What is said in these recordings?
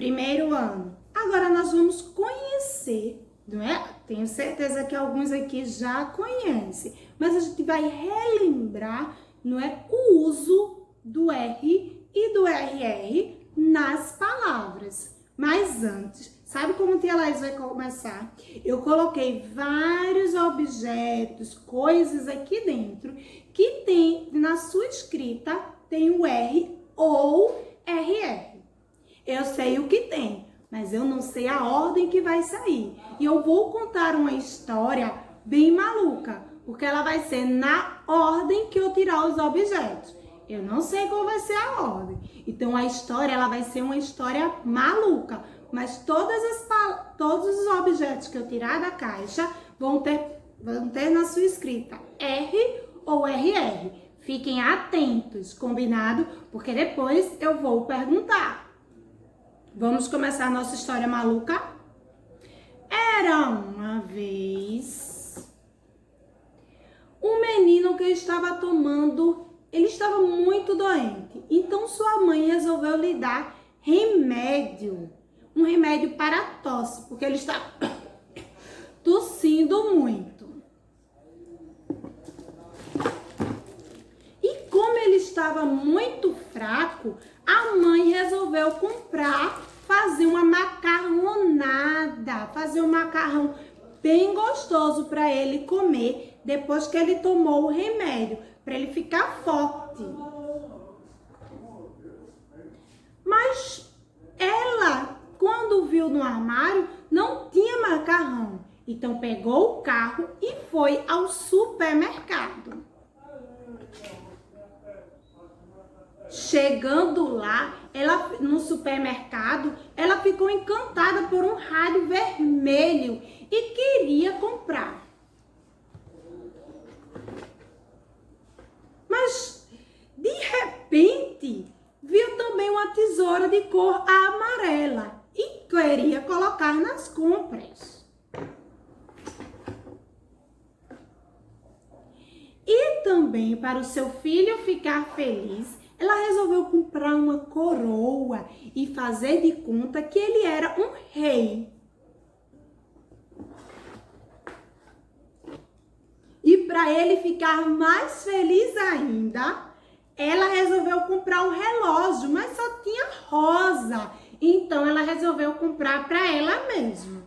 primeiro ano. Agora nós vamos conhecer, não é? Tenho certeza que alguns aqui já conhecem, mas a gente vai relembrar, não é? O uso do R e do RR nas palavras. Mas antes, sabe como Tia Laís vai começar? Eu coloquei vários objetos, coisas aqui dentro, que tem, na sua escrita, tem o R ou RR. Eu sei o que tem, mas eu não sei a ordem que vai sair. E eu vou contar uma história bem maluca, porque ela vai ser na ordem que eu tirar os objetos. Eu não sei qual vai ser a ordem. Então a história ela vai ser uma história maluca, mas todos os objetos que eu tirar da caixa vão ter na sua escrita R ou RR. Fiquem atentos, combinado? Porque depois eu vou perguntar. Vamos começar a nossa história maluca? Era uma vez um menino que estava ele estava muito doente. Então sua mãe resolveu lhe dar remédio, um remédio para a tosse, porque ele está tossindo muito. E como ele estava muito fraco, a mãe resolveu fazer uma macarronada, fazer um macarrão bem gostoso para ele comer depois que ele tomou o remédio, para ele ficar forte. Mas ela, quando viu no armário, não tinha macarrão. Então pegou o carro e foi ao supermercado. Chegando lá, no supermercado, ela ficou encantada por um rádio vermelho e queria comprar. Mas, de repente, viu também uma tesoura de cor amarela e queria colocar nas compras. E também, para o seu filho ficar feliz, ela resolveu comprar uma coroa e fazer de conta que ele era um rei. E para ele ficar mais feliz ainda, ela resolveu comprar um relógio, mas só tinha rosa. Então ela resolveu comprar para ela mesma.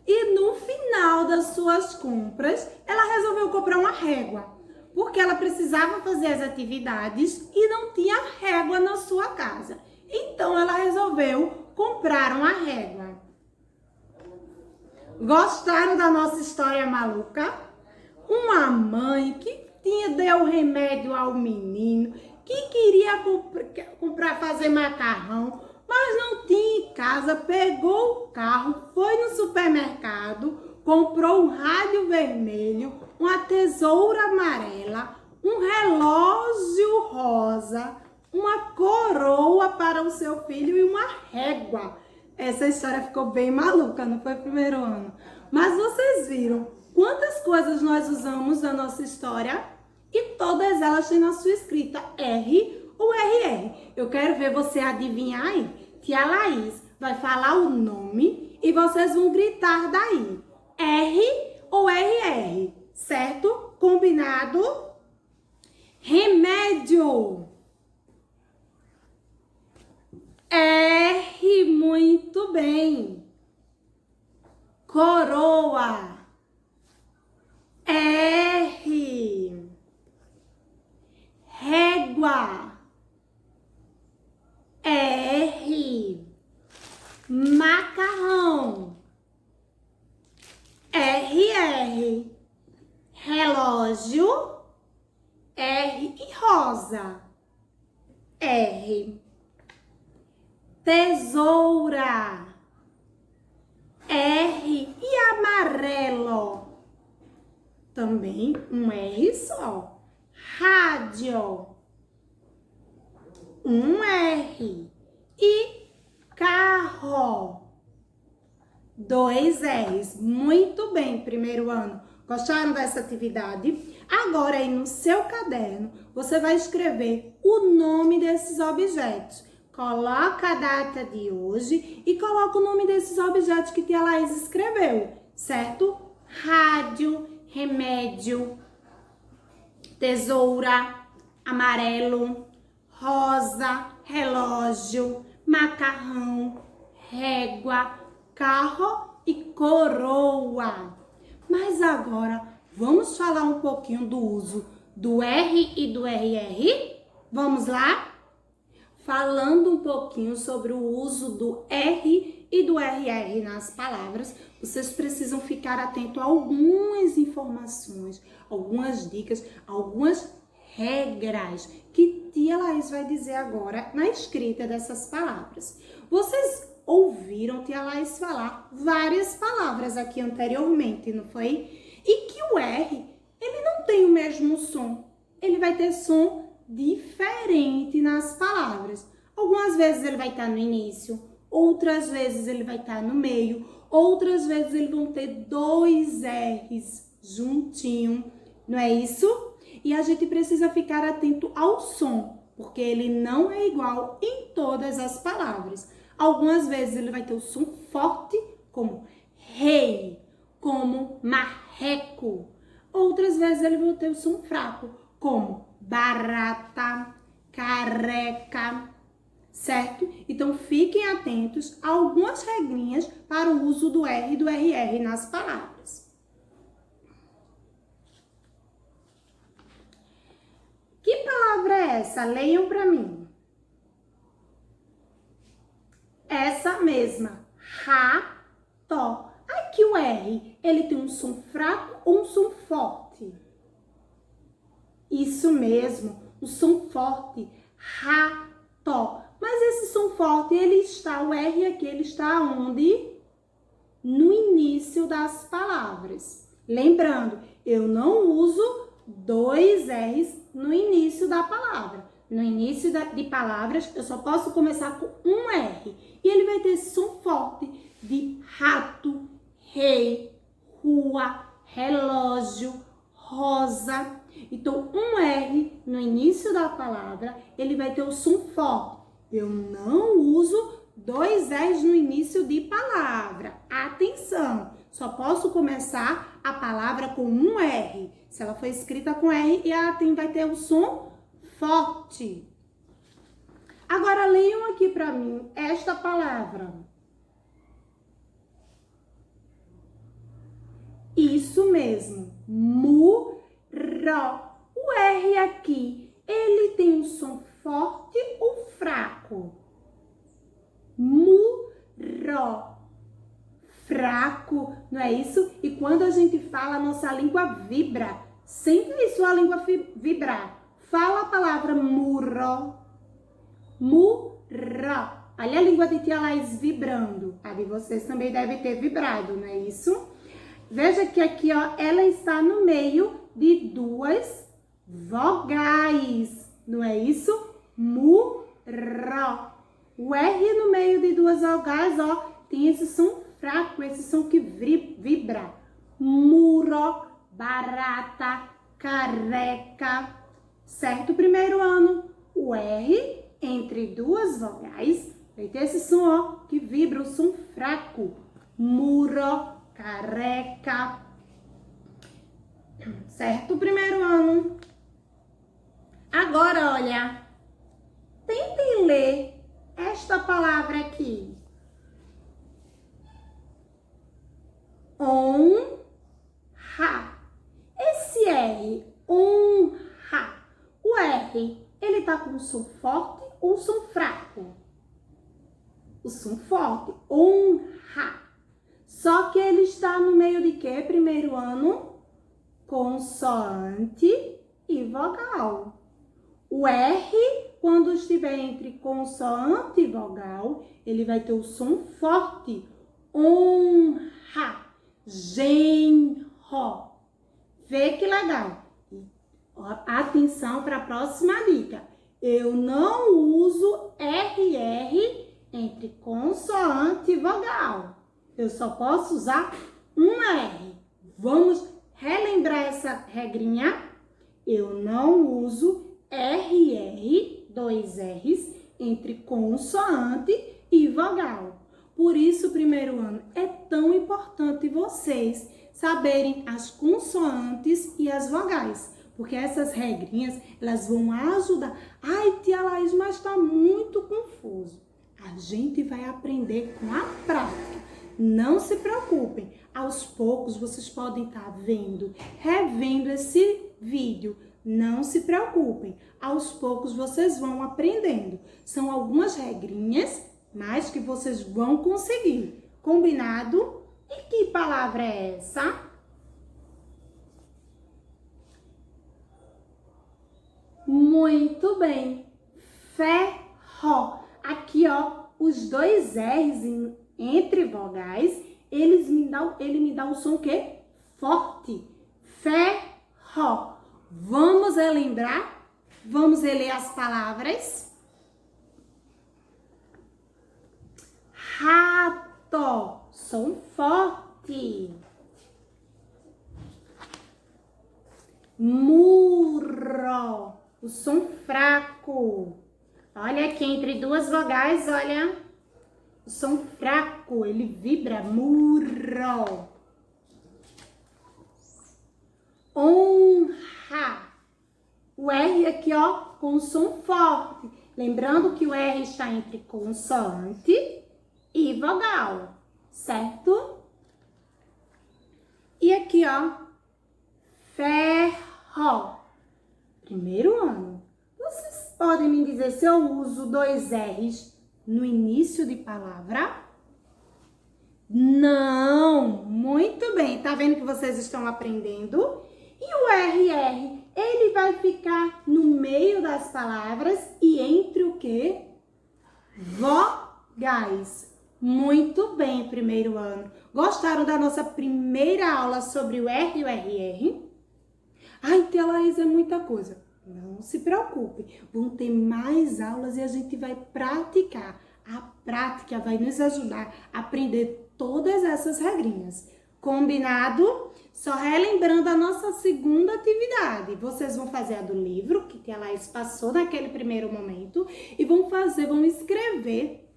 E no final das suas compras, ela resolveu comprar uma régua, porque ela precisava fazer as atividades e não tinha régua na sua casa. Então ela resolveu comprar uma régua. Gostaram da nossa história maluca? Uma mãe que deu remédio ao menino, que queria fazer macarrão, mas não tinha em casa, pegou o carro, foi no supermercado, comprou um rádio vermelho, uma tesoura amarela, um relógio rosa, uma coroa para o seu filho e uma régua. Essa história ficou bem maluca, não foi primeiro ano? Mas vocês viram quantas coisas nós usamos na nossa história? E todas elas têm na sua escrita R ou RR. Eu quero ver você adivinhar aí. Tia Laís vai falar o nome e vocês vão gritar daí. R ou RR, certo? Combinado? Remédio. R, muito bem. Coroa. R. Régua. R. Macarrão. RR. Relógio. R e rosa. R. Tesoura. R e amarelo. Também um R só. Rádio. Um R. E carro. 2 R's. Muito bem, primeiro ano. Gostaram dessa atividade? Agora aí no seu caderno, você vai escrever o nome desses objetos. Coloca a data de hoje e coloca o nome desses objetos que tia Laís escreveu, certo? Rádio, remédio, tesoura, amarelo, rosa, relógio, macarrão, régua, carro e coroa. Mas agora, vamos falar um pouquinho do uso do R e do RR? Vamos lá? Falando um pouquinho sobre o uso do R e do RR nas palavras, vocês precisam ficar atentos a algumas informações, algumas dicas, algumas regras que tia Laís vai dizer agora na escrita dessas palavras. Vocês ouviram tia Laís falar várias palavras aqui anteriormente, não foi? E que o R, ele não tem o mesmo som. Ele vai ter som diferente nas palavras. Algumas vezes ele vai estar no início, outras vezes ele vai estar no meio, outras vezes eles vão ter 2 R's juntinho, não é isso? E a gente precisa ficar atento ao som, porque ele não é igual em todas as palavras. Algumas vezes ele vai ter o som forte, como rei, como marreco. Outras vezes ele vai ter o som fraco, como barata, careca, certo? Então fiquem atentos a algumas regrinhas para o uso do R e do RR nas palavras. Que palavra é essa? Leiam para mim. Essa mesma, rato. Aqui o R, ele tem um som fraco ou um som forte? Isso mesmo, o som forte, rato. Mas esse som forte, ele está, o R aqui, ele está onde? No início das palavras. Lembrando, eu não uso 2 R's no início da palavra. No início de palavras, eu só posso começar com um R. E ele vai ter esse som forte de rato, rei, rua, relógio, rosa. Então, um R no início da palavra, ele vai ter o som forte. Eu não uso 2 R's no início de palavra. Atenção! Só posso começar a palavra com um R. Se ela for escrita com R, ela vai ter o som forte. Agora, leiam aqui para mim esta palavra. Isso mesmo, murro. O R aqui, ele tem um som forte ou fraco? Murro. Fraco, não é isso? E quando a gente fala, a nossa língua vibra. Sente aí sua língua vibrar. Fala a palavra murro. Murro. Olha a língua de tia Laís vibrando. A de vocês também deve ter vibrado, não é isso? Veja que aqui, ó, ela está no meio de 2 vogais, não é isso? Murro. O R no meio de 2 vogais, ó, tem esse som fraco, esse som que vibra. Muro, barata, careca. Certo? Primeiro ano, o R entre 2 vogais vai ter esse som, ó, que vibra, o som fraco. Muro, careca. Certo? Primeiro ano. Agora, olha, tentem ler esta palavra aqui. Honra. Esse R, honra. O R, ele tá com som forte ou som fraco? O som forte, honra. Só que ele está no meio de quê? Primeiro ano, consoante e vogal. O R, quando estiver entre consoante e vogal, ele vai ter o som forte, honra. Genro. Vê que legal. Atenção para a próxima dica. Eu não uso RR entre consoante e vogal. Eu só posso usar um R. Vamos relembrar. essa regrinha? Eu não uso RR, dois R's, entre consoante e vogal. Por isso, primeiro ano, é tão importante vocês saberem as consoantes e as vogais. Porque essas regrinhas, elas vão ajudar. Ai, tia Laís, mas está muito confuso. A gente vai aprender com a prática. Não se preocupem. Aos poucos, vocês podem estar vendo, revendo esse vídeo. Não se preocupem. Aos poucos, vocês vão aprendendo. São algumas regrinhas, mas que vocês vão conseguir. Combinado? E que palavra é essa? Muito bem. Ferro. Aqui, ó, os dois R's entre vogais, ele me dá o som que? Forte. Ferro. Vamos relembrar? Vamos reler as palavras? Rato. Som forte. Murro. O som fraco. Olha aqui, entre duas vogais, olha. O som fraco, ele vibra. Murro. Honra. O R aqui, ó, com o som forte. Lembrando que o R está entre consoante e vogal, certo? E aqui, ó, ferro. Primeiro ano. Vocês podem me dizer se eu uso dois R's no início de palavra? Não! Muito bem. Tá vendo que vocês estão aprendendo? E o RR, ele vai ficar no meio das palavras e entre o quê? Vogais. Muito bem, primeiro ano. Gostaram da nossa primeira aula sobre o R e o RR? Ai, tia Laís, é muita coisa. Não se preocupe, vão ter mais aulas e a gente vai praticar. A prática vai nos ajudar a aprender todas essas regrinhas. Combinado? Só relembrando a nossa segunda atividade. Vocês vão fazer a do livro, que tia Laís passou naquele primeiro momento, e vão escrever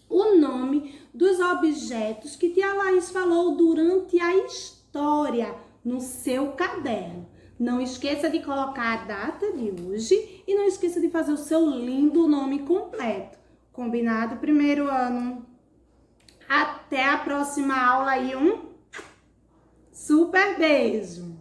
o nome dos objetos que tia Laís falou durante a história no seu caderno. Não esqueça de colocar a data de hoje e não esqueça de fazer o seu lindo nome completo. Combinado, primeiro ano? Até a próxima aula e um super beijo!